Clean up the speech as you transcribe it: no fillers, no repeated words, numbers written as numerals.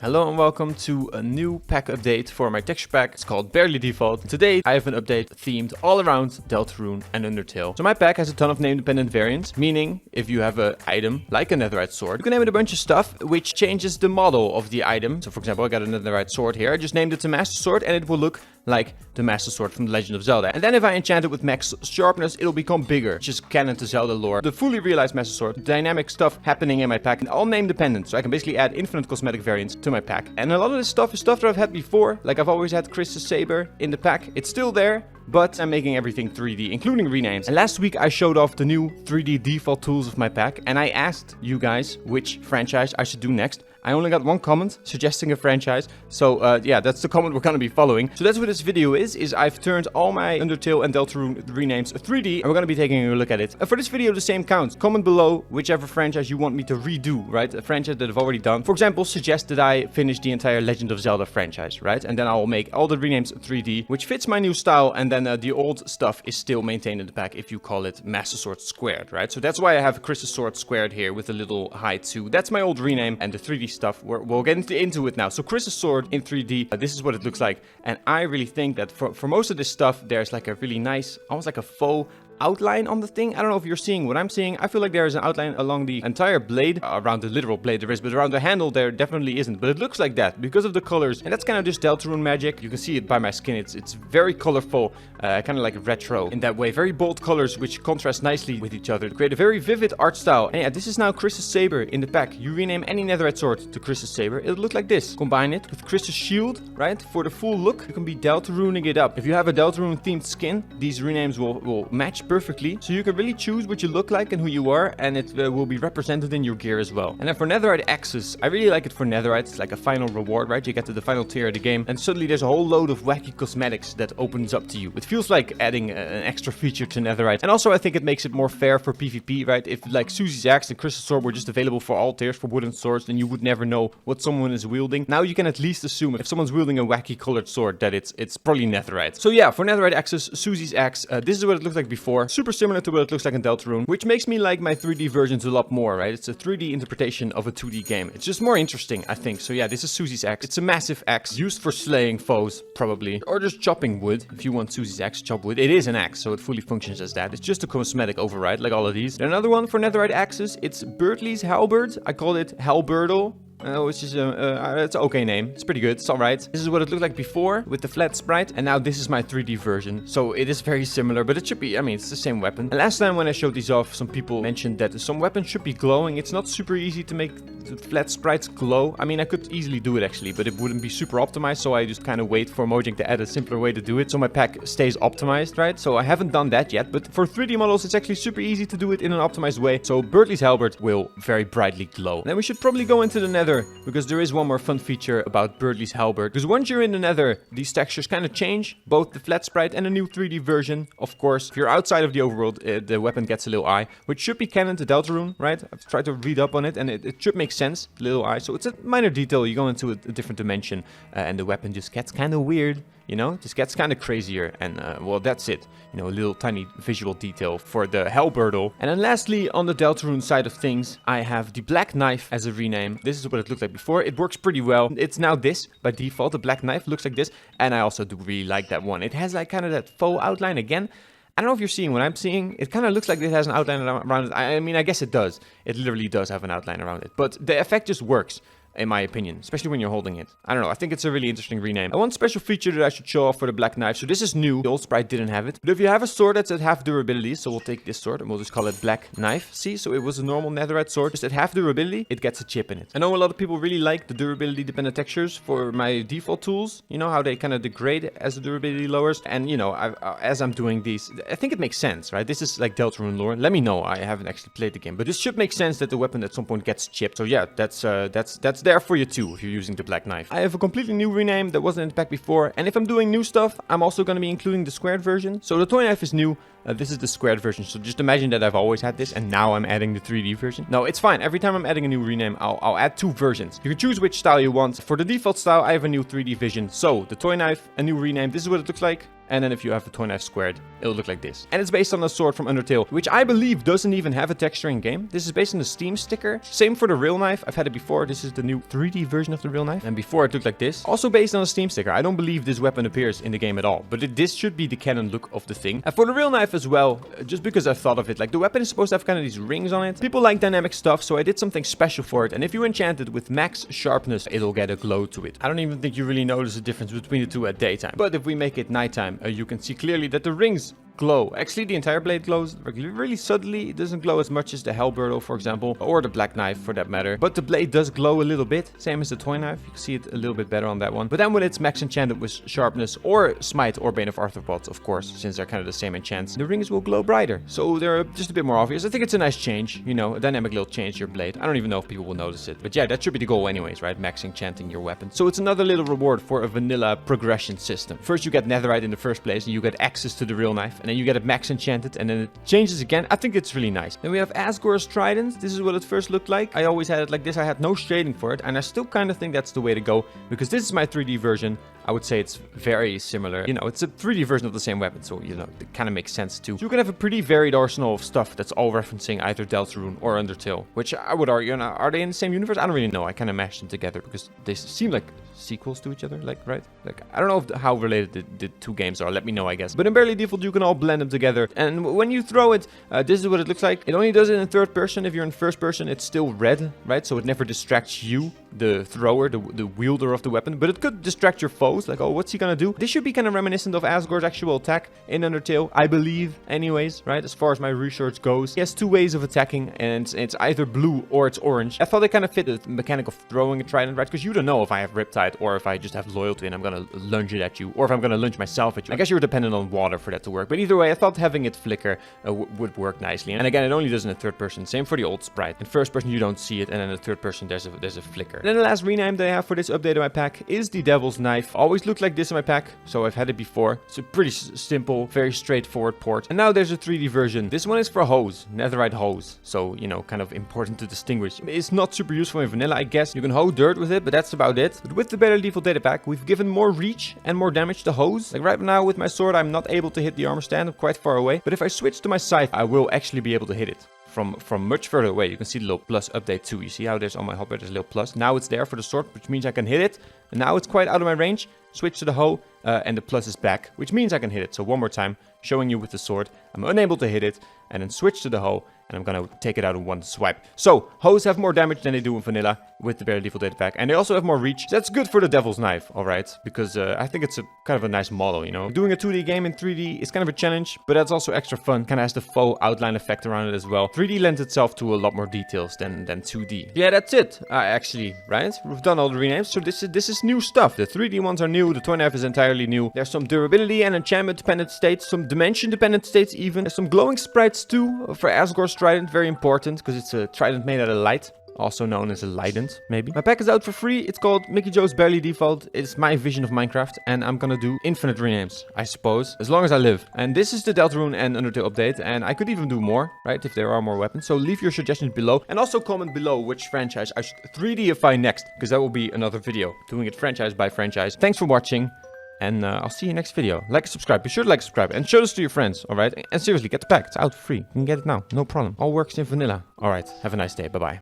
Hello and welcome to a new pack update for my texture pack. It's called Barely Default. Today I have an update themed all around Deltarune and Undertale. So my pack has a ton of name dependent variants, meaning if you have an item like a netherite sword, you can name it a bunch of stuff which changes the model of the item. So for example, I got a netherite sword here. I just named it the Master Sword and it will look like the Master Sword from The Legend of Zelda. And then if I enchant it with max sharpness, it'll become bigger, which is canon to Zelda lore. The fully realized Master Sword, dynamic stuff happening in my pack, and all name dependent. So I can basically add infinite cosmetic variants to my pack. And a lot of this stuff is stuff that I've had before. Like I've always had Kris Saber in the pack. It's still there, but I'm making everything 3D, including renames. And last week I showed off the new 3D default tools of my pack, and I asked you guys which franchise I should do next. I only got one comment suggesting a franchise, so yeah, that's the comment we're gonna be following. So that's what this video is I've turned all my Undertale and Deltarune renames 3D, and we're gonna be taking a look at it. And for this video, the same counts. Comment below whichever franchise you want me to redo, right? A franchise that I've already done. For example, suggest that I finish the entire Legend of Zelda franchise, right? And then I'll make all the renames 3D, which fits my new style, and then the old stuff is still maintained in the pack if you call it Master Sword Squared, right? So that's why I have Kris' Sword Squared here with a little height too. That's my old rename, and the 3D stuff, we'll get into it now. So Kris' sword in 3D, this is what it looks like. And I really think that for most of this stuff, there's like a really nice, almost like a faux outline on the thing. I don't know if you're seeing what I'm seeing. I feel like there is an outline along the entire blade. Around the literal blade there is, but around the handle there definitely isn't. But it looks like that because of the colors. And that's kind of just Deltarune magic. You can see it by my skin. It's very colorful, kind of like retro in that way. Very bold colors which contrast nicely with each other to create a very vivid art style. And yeah, this is now Kris' Saber in the pack. You rename any netherite sword to Kris' Saber, it'll look like this. Combine it with Kris' shield, right? For the full look, you can be Deltaruning it up. If you have a Deltarune themed skin, these renames will match perfectly, so you can really choose what you look like and who you are, and it will be represented in your gear as well. And then for netherite axes, I really like it for netherite. It's like a final reward, right? You get to the final tier of the game and suddenly there's a whole load of wacky cosmetics that opens up to you. It feels like adding an extra feature to netherite. And also I think it makes it more fair for PvP, right? If like Susie's axe and Kris' sword were just available for all tiers for wooden swords, then you would never know what someone is wielding. Now you can at least assume if someone's wielding a wacky colored sword that it's probably netherite. So yeah, for netherite axes, Susie's axe, this is what it looked like before. Super similar to what it looks like in Deltarune, which makes me like my 3D versions a lot more, right? It's a 3D interpretation of a 2D game. It's just more interesting, I think. So yeah, this is Susie's axe. It's a massive axe used for slaying foes, probably. Or just chopping wood. If you want Susie's axe to chop wood, it is an axe, so it fully functions as that. It's just a cosmetic override, like all of these. And another one for netherite axes, it's Bertley's Halberd. I call it Halberdl. Which is it's an okay name. It's pretty good. It's alright. This is what it looked like before with the flat sprite. And now this is my 3D version. So it is very similar, but it should be, I mean, it's the same weapon. And last time when I showed these off, some people mentioned that some weapons should be glowing. It's not super easy to make the flat sprites glow. I mean, I could easily do it actually, but it wouldn't be super optimized. So I just kind of wait for Mojang to add a simpler way to do it, so my pack stays optimized, right? So I haven't done that yet, but for 3D models, it's actually super easy to do it in an optimized way. So Bertley's Halberd will very brightly glow. And then we should probably go into the nether, because there is one more fun feature about Bertley's Halberd. Because once you're in the nether, these textures kind of change, both the flat sprite and the new 3D version. Of course, if you're outside of the overworld, the weapon gets a little eye, which should be canon to Deltarune, right? I've tried to read up on it, and it should make sense, the little eye. So it's a minor detail. You go into a different dimension, and the weapon just gets kind of weird. You know, just gets kind of crazier, and well, that's it. You know, a little tiny visual detail for the Halberdl. And then lastly, on the Deltarune side of things, I have the Black Knife as a rename. This is what it looked like before. It works pretty well. It's now this by default. The Black Knife looks like this, and I also do really like that one. It has like kind of that faux outline again. I don't know if you're seeing what I'm seeing. It kind of looks like it has an outline around it. I mean, I guess it does. It literally does have an outline around it, but the effect just works, in my opinion, especially when you're holding it. I don't know, I think it's a really interesting rename. One special feature that I should show off for the Black Knife, so this is new, the old sprite didn't have it. But if you have a sword that's at half durability, so we'll take this sword and we'll just call it Black Knife. See, so it was a normal netherite sword, just at half durability, it gets a chip in it. I know a lot of people really like the durability dependent textures for my default tools, you know, how they kind of degrade as the durability lowers. And you know, as I'm doing these, I think it makes sense, right? This is like Deltarune lore. Let me know, I haven't actually played the game, but this should make sense that the weapon at some point gets chipped. So yeah, that's there for you too, if you're using the Black Knife. I have a completely new rename that wasn't in the pack before, and if I'm doing new stuff, I'm also going to be including the squared version. So the toy knife is new. This is the squared version, so just imagine that I've always had this and now I'm adding the 3D version. No, it's fine. Every time I'm adding a new rename, I'll add two versions. You can choose which style you want. For the default style, I have a new 3D vision. So the toy knife, a new rename. This is what it looks like. And then if you have the toy knife squared, it'll look like this. And it's based on a sword from Undertale, which I believe doesn't even have a texture in game. This is based on the Steam sticker. Same for the real knife. I've had it before. This is the new 3D version of the real knife. And before it looked like this. Also based on a Steam sticker. I don't believe this weapon appears in the game at all. But this should be the canon look of the thing. And for the real knife as well, just because I thought of it, like the weapon is supposed to have kind of these rings on it. People like dynamic stuff, so I did something special for it. And if you enchant it with max sharpness, it'll get a glow to it. I don't even think you really notice the difference between the two at daytime. But if we make it nighttime, you can see clearly that the rings glow. Actually, the entire blade glows really subtly. It doesn't glow as much as the Halberdl, for example, or the black knife for that matter. But the blade does glow a little bit, same as the toy knife. You can see it a little bit better on that one. But then when it's max enchanted with sharpness or smite or bane of arthropods, of course, since they're kind of the same enchants, the rings will glow brighter. So they're just a bit more obvious. I think it's a nice change, you know, a dynamic little change to your blade. I don't even know if people will notice it. But yeah, that should be the goal anyways, right? Max enchanting your weapon. So it's another little reward for a vanilla progression system. First you get netherite in the first place, and you get access to the real knife, and then you get it max enchanted, and then it changes again. I think it's really nice. Then we have Asgore's Trident. This is what it first looked like. I always had it like this. I had no shading for it, and I still kind of think that's the way to go, because this is my 3D version. I would say it's very similar. You know, it's a 3D version of the same weapon, so, you know, it kind of makes sense too. So you can have a pretty varied arsenal of stuff that's all referencing either Deltarune or Undertale, which I would argue, are they in the same universe? I don't really know. I kind of mashed them together because they seem like sequels to each other, like, right? Like, I don't know how related the two games are. Let me know, I guess. But in Barely Default, you can all blend them together. And when you throw it, this is what it looks like. It only does it in third person. If you're in first person, it's still red, right? So it never distracts you, the thrower, the wielder of the weapon. But it could distract your foes. Like, oh, what's he gonna do? This should be kind of reminiscent of Asgore's actual attack in Undertale, I believe, anyways, right? As far as my research goes. He has two ways of attacking, and it's either blue or it's orange. I thought it kind of fit the mechanic of throwing a trident, right? Because you don't know if I have Riptide or if I just have loyalty and I'm gonna lunge it at you, or if I'm gonna lunge myself at you. I guess you're dependent on water for that to work. But either way, I thought having it flicker would work nicely. And again, it only does in the third person. Same for the old sprite. In first person, you don't see it, and in the third person, there's a flicker. And then the last rename that I have for this update in my pack is the Devilsknife. Always looked like this in my pack, so I've had it before. It's a pretty simple, very straightforward port. And now there's a 3D version. This one is for hose, netherite hose. So, you know, kind of important to distinguish. It's not super useful in vanilla, I guess. You can hoe dirt with it, but that's about it. But with the Barely Default data pack, we've given more reach and more damage to hose. Like right now with my sword, I'm not able to hit the armor stand. I'm quite far away. But if I switch to my scythe, I will actually be able to hit it. From much further away. You can see the little plus update too. You see how there's on my hopper, there's a little plus. Now it's there for the sword, which means I can hit it. And now it's quite out of my range. Switch to the hoe, and the plus is back, which means I can hit it. So one more time, showing you with the sword. I'm unable to hit it, and then switch to the hoe, and I'm gonna take it out in one swipe. So, hoes have more damage than they do in vanilla with the Barely Default data pack, and they also have more reach. That's good for the Devilsknife, alright, because I think it's a kind of a nice model, you know. Doing a 2D game in 3D is kind of a challenge, but that's also extra fun. Kind of has the faux outline effect around it as well. 3D lends itself to a lot more details than 2D. Yeah, that's it, actually, right? We've done all the renames, so this is new stuff. The 3D ones are new, the toy knife is entirely new. There's some durability and enchantment dependent states, some dimension dependent states even. There's some glowing sprites too for Asgore's Trident, very important because it's a trident made out of light. Also known as a Lident, maybe. My pack is out for free. It's called Mickey Joe's Barely Default. It's my vision of Minecraft, and I'm gonna do infinite renames, I suppose, as long as I live. And this is the Deltarune and Undertale update, and I could even do more, right, if there are more weapons. So leave your suggestions below, and also comment below which franchise I should 3Dify next, because that will be another video, doing it franchise by franchise. Thanks for watching, and I'll see you next video. Like and subscribe. Be sure to like and subscribe, and show this to your friends, alright? And seriously, get the pack. It's out for free. You can get it now, no problem. All works in vanilla. Alright, have a nice day. Bye-bye.